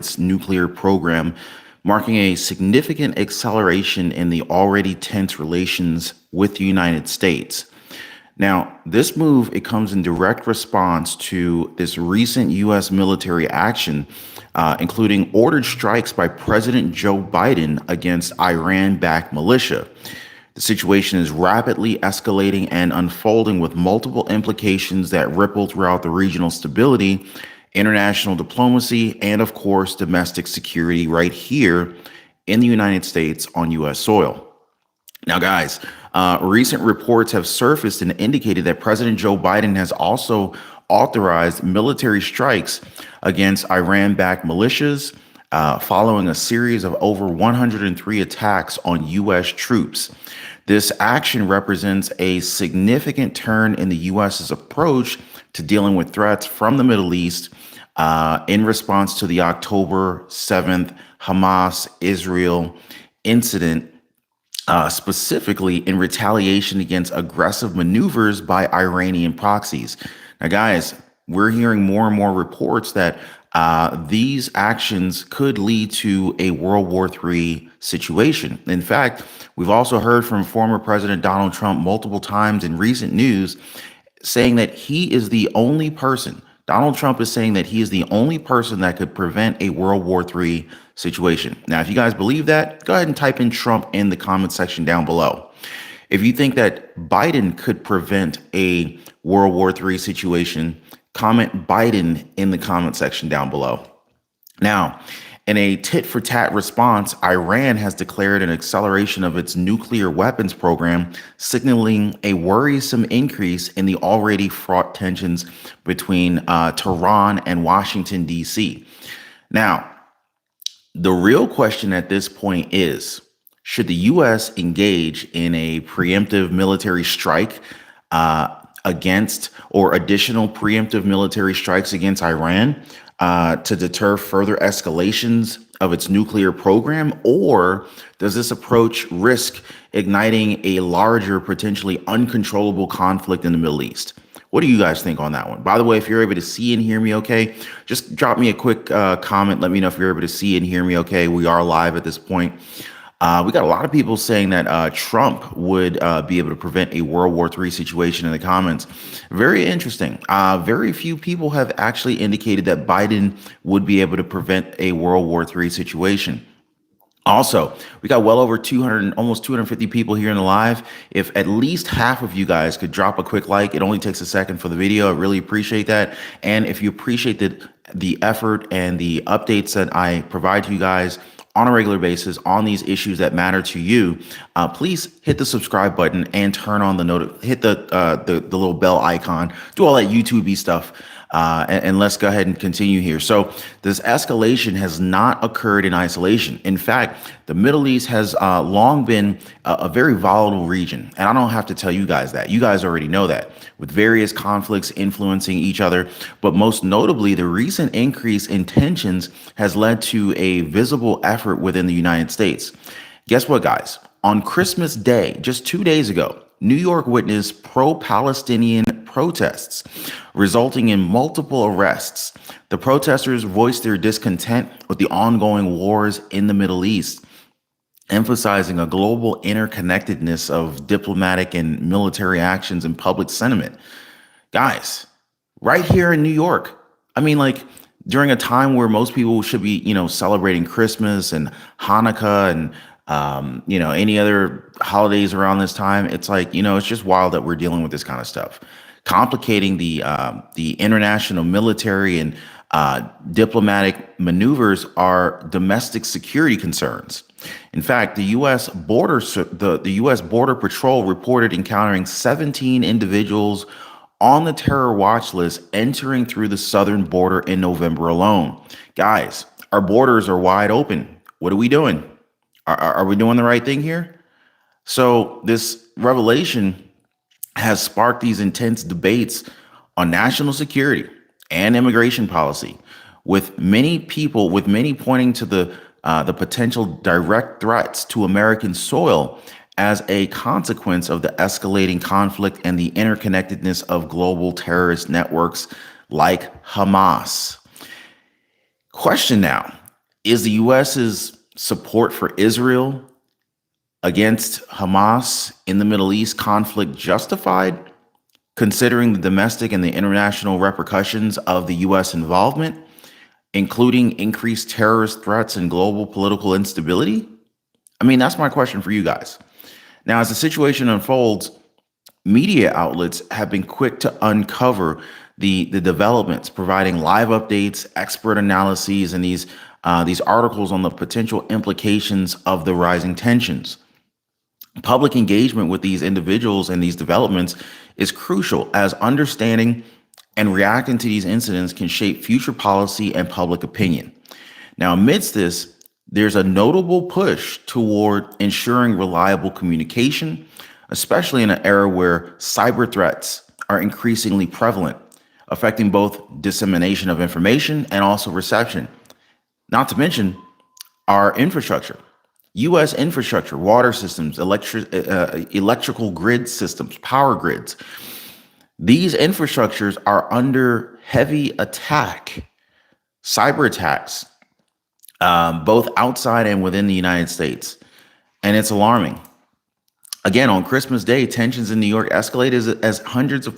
its nuclear program, marking a significant acceleration in the already tense relations with the United States. Now, this move, it comes in direct response to this recent U.S. military action, including ordered strikes by President Joe Biden against Iran-backed militia. The situation is rapidly escalating and unfolding with multiple implications that ripple throughout the regional stability, international diplomacy, and of course, domestic security right here in the United States on U.S. soil. Now, guys, recent reports have surfaced and indicated that President Joe Biden has also authorized military strikes against Iran-backed militias, following a series of over 103 attacks on U.S. troops. This action represents a significant turn in the U.S.'s approach to dealing with threats from the Middle East in response to the October 7th Hamas-Israel incident, specifically in retaliation against aggressive maneuvers by Iranian proxies. Now, guys, we're hearing more and more reports that these actions could lead to a World War III situation. In fact, we've also heard from former President Donald Trump multiple times in recent news saying that he is the only person. Donald Trump is saying that he is the only person that could prevent a World War III situation. Now, if you guys believe that, go ahead and type in Trump in the comment section down below. If you think that Biden could prevent a World War III situation, comment Biden in the comment section down below. Now, in a tit-for-tat response, Iran has declared an acceleration of its nuclear weapons program, signaling a worrisome increase in the already fraught tensions between Tehran and Washington, D.C. Now, the real question at this point is, should the U.S. engage in a preemptive military strike against, or additional preemptive military strikes against Iran to deter further escalations of its nuclear program? Or does this approach risk igniting a larger, potentially uncontrollable conflict in the Middle East? What do you guys think on that one? By the way, if you're able to see and hear me okay, just drop me a quick comment. Let me know if you're able to see and hear me okay. We are live at this point. We got a lot of people saying that Trump would be able to prevent a World War III situation in the comments. Very interesting. Very few people have actually indicated that Biden would be able to prevent a World War III situation. Also, we got well over 200, almost 250 people here in the live. If at least half of you guys could drop a quick like, it only takes a second for the video. I really appreciate that. And if you appreciate the effort and the updates that I provide to you guys on a regular basis on these issues that matter to you, please hit the subscribe button and turn on hit the little bell icon, do all that YouTube-y stuff. And let's go ahead and continue here. So this escalation has not occurred in isolation. In fact, the Middle East has long been a very volatile region. And I don't have to tell you guys that. You guys already know that, with various conflicts influencing each other. But most notably, the recent increase in tensions has led to a visible effort within the United States. Guess what, guys? On Christmas Day, just 2 days ago, New York witnessed pro-Palestinian protests, resulting in multiple arrests. The protesters voiced their discontent with the ongoing wars in the Middle East, emphasizing a global interconnectedness of diplomatic and military actions and public sentiment. Guys, right here in New York, I mean, like, during a time where most people should be, celebrating Christmas and Hanukkah and any other holidays around this time, it's like, it's just wild that we're dealing with this kind of stuff, complicating the international military and diplomatic maneuvers are domestic security concerns. In fact, the U.S. Border Patrol reported encountering 17 individuals on the terror watch list entering through the southern border in November alone. Guys, our borders are wide open. What are we doing? Are we doing the right thing here? So this revelation has sparked these intense debates on national security and immigration policy, with many pointing to the potential direct threats to American soil as a consequence of the escalating conflict and the interconnectedness of global terrorist networks like Hamas. Question now. Is the US's support for Israel against Hamas in the Middle East conflict justified, considering the domestic and the international repercussions of the US involvement, including increased terrorist threats and global political instability? I mean, that's my question for you guys. Now, as the situation unfolds, media outlets have been quick to uncover the developments, providing live updates, expert analyses, and these articles on the potential implications of the rising tensions. Public engagement with these individuals and these developments is crucial, as understanding and reacting to these incidents can shape future policy and public opinion. Now, amidst this, there's a notable push toward ensuring reliable communication, especially in an era where cyber threats are increasingly prevalent, affecting both dissemination of information and also reception. Not to mention our infrastructure, U.S. infrastructure, water systems, electrical grid systems, power grids. These infrastructures are under heavy attack, cyber attacks, both outside and within the United States. And it's alarming. Again, on Christmas Day, tensions in New York escalated as hundreds of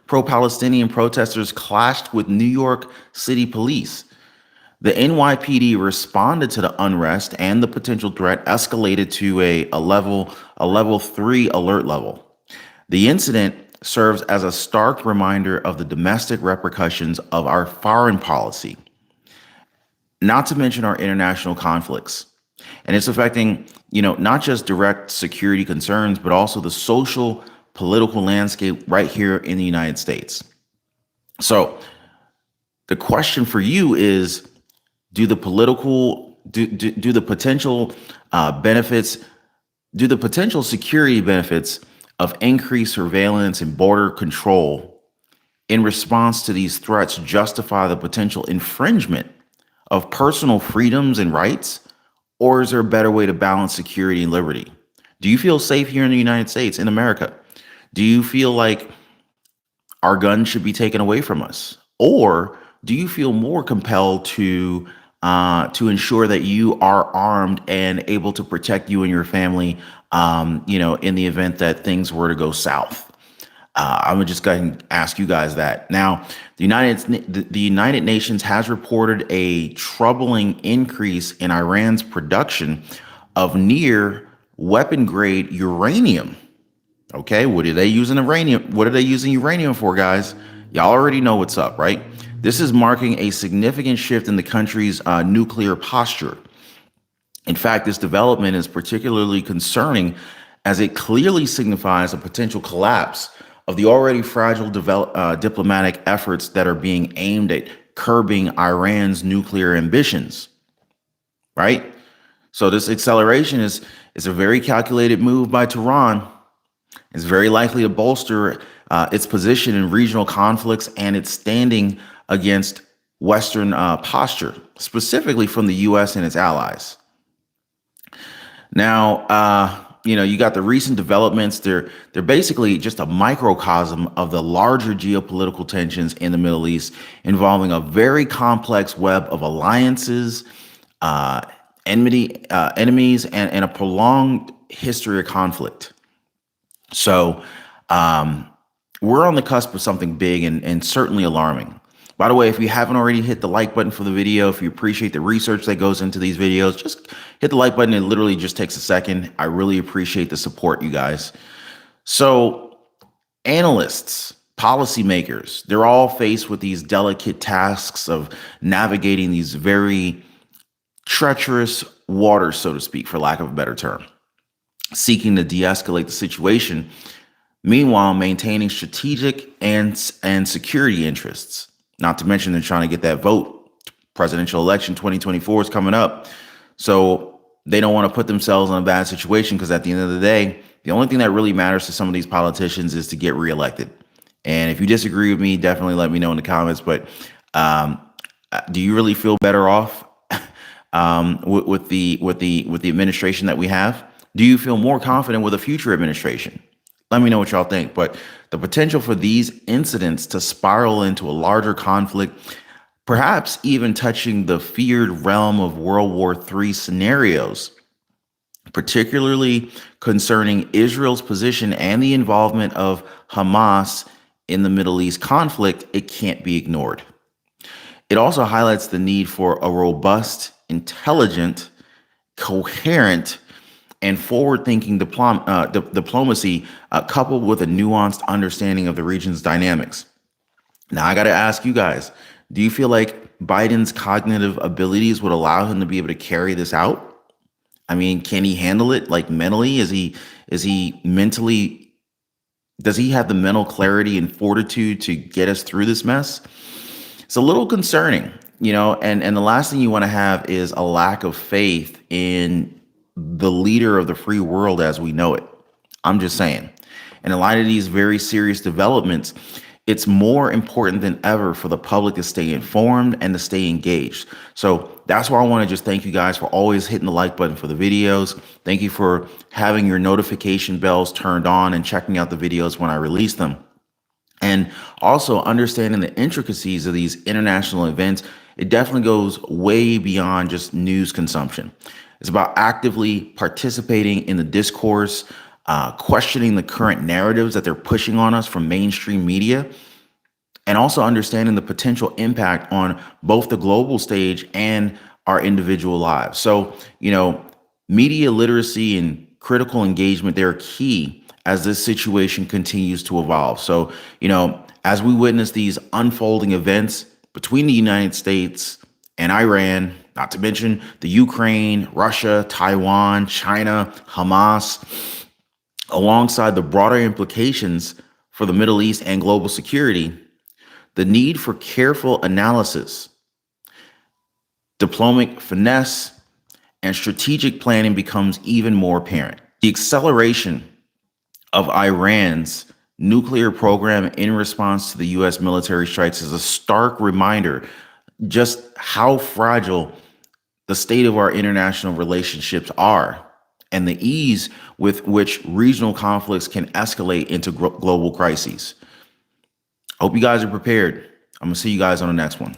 pro-Palestinian protesters clashed with New York City police. The NYPD responded to the unrest, and the potential threat escalated to a level 3 alert level. The incident serves as a stark reminder of the domestic repercussions of our foreign policy, not to mention our international conflicts. And it's affecting, not just direct security concerns, but also the social, political landscape right here in the United States. So the question for you is, do the potential benefits, do the potential security benefits of increased surveillance and border control in response to these threats justify the potential infringement of personal freedoms and rights? Or is there a better way to balance security and liberty? Do you feel safe here in the United States, in America? Do you feel like our guns should be taken away from us? Or do you feel more compelled to ensure that you are armed and able to protect you and your family, in the event that things were to go south? I'm gonna just go ahead and ask you guys that. Now, the United Nations has reported a troubling increase in Iran's production of near weapon grade uranium. Okay, what are they using uranium? What are they using uranium for, guys? Y'all already know what's up, right? This is marking a significant shift in the country's nuclear posture. In fact, this development is particularly concerning as it clearly signifies a potential collapse of the already fragile diplomatic efforts that are being aimed at curbing Iran's nuclear ambitions, right? So this acceleration is a very calculated move by Tehran. It's very likely to bolster its position in regional conflicts and its standing against Western posture, specifically from the U.S. and its allies. Now, you got the recent developments. They're basically just a microcosm of the larger geopolitical tensions in the Middle East, involving a very complex web of alliances, enemies, and a prolonged history of conflict. So we're on the cusp of something big and certainly alarming. By the way, if you haven't already hit the like button for the video, if you appreciate the research that goes into these videos, just hit the like button. It literally just takes a second. I really appreciate the support, you guys. So analysts, policymakers, they're all faced with these delicate tasks of navigating these very treacherous waters, so to speak, for lack of a better term, seeking to de-escalate the situation, meanwhile maintaining strategic and security interests. Not to mention they're trying to get that vote. Presidential election 2024 is coming up. So they don't want to put themselves in a bad situation, because at the end of the day, the only thing that really matters to some of these politicians is to get reelected. And if you disagree with me, definitely let me know in the comments. But do you really feel better off with the administration that we have? Do you feel more confident with a future administration? Let me know what y'all think. But the potential for these incidents to spiral into a larger conflict perhaps even touching the feared realm of World War III scenarios, particularly concerning Israel's position and the involvement of Hamas in the Middle East conflict. It can't be ignored. It also highlights the need for a robust, intelligent, coherent, and forward-thinking diplomacy, coupled with a nuanced understanding of the region's dynamics. Now, I got to ask you guys, do you feel like Biden's cognitive abilities would allow him to be able to carry this out? I mean, can he handle it like mentally? Is he mentally, does he have the mental clarity and fortitude to get us through this mess? It's a little concerning, and the last thing you want to have is a lack of faith in the leader of the free world as we know it. I'm just saying. And in light of these very serious developments, it's more important than ever for the public to stay informed and to stay engaged. So that's why I want to just thank you guys for always hitting the like button for the videos. Thank you for having your notification bells turned on and checking out the videos when I release them. And also understanding the intricacies of these international events, it definitely goes way beyond just news consumption. It's about actively participating in the discourse, questioning the current narratives that they're pushing on us from mainstream media, and also understanding the potential impact on both the global stage and our individual lives. So, media literacy and critical engagement, they're key as this situation continues to evolve. So, as we witness these unfolding events between the United States and Iran, not to mention the Ukraine, Russia, Taiwan, China, Hamas, alongside the broader implications for the Middle East and global security, the need for careful analysis, diplomatic finesse, and strategic planning becomes even more apparent. The acceleration of Iran's nuclear program in response to the U.S. military strikes is a stark reminder just how fragile the state of our international relationships are and the ease with which regional conflicts can escalate into global crises. I hope you guys are prepared. I'm going to see you guys on the next one.